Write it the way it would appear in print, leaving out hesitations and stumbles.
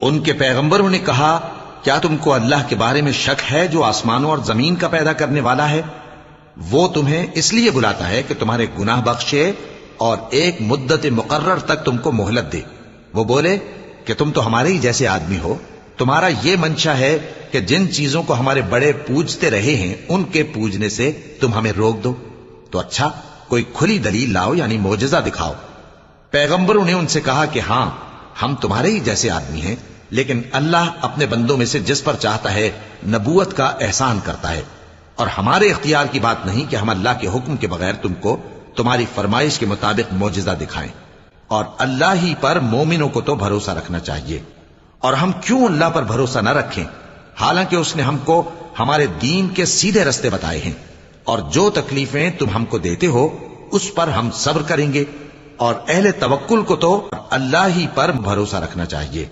ان کے پیغمبروں نے کہا، کیا تم کو اللہ کے بارے میں شک ہے جو آسمانوں اور زمین کا پیدا کرنے والا ہے؟ وہ تمہیں اس لیے بلاتا ہے کہ تمہارے گناہ بخشے اور ایک مدت مقرر تک تم کو مہلت دے۔ وہ بولے کہ تم تو ہمارے ہی جیسے آدمی ہو، تمہارا یہ منشا ہے کہ جن چیزوں کو ہمارے بڑے پوجتے رہے ہیں ان کے پوجنے سے تم ہمیں روک دو، تو اچھا کوئی کھلی دلیل لاؤ، یعنی معجزہ دکھاؤ۔ پیغمبروں نے ان سے کہا کہ ہاں، ہم تمہارے ہی جیسے آدمی ہیں، لیکن اللہ اپنے بندوں میں سے جس پر چاہتا ہے نبوت کا احسان کرتا ہے، اور ہمارے اختیار کی بات نہیں کہ ہم اللہ کے حکم کے بغیر تم کو تمہاری فرمائش کے مطابق معجزہ دکھائیں، اور اللہ ہی پر مومنوں کو تو بھروسہ رکھنا چاہیے۔ اور ہم کیوں اللہ پر بھروسہ نہ رکھیں، حالانکہ اس نے ہم کو ہمارے دین کے سیدھے رستے بتائے ہیں، اور جو تکلیفیں تم ہم کو دیتے ہو اس پر ہم صبر کریں گے، اور اہل توکل کو تو اللہ ہی پر بھروسہ رکھنا چاہیے۔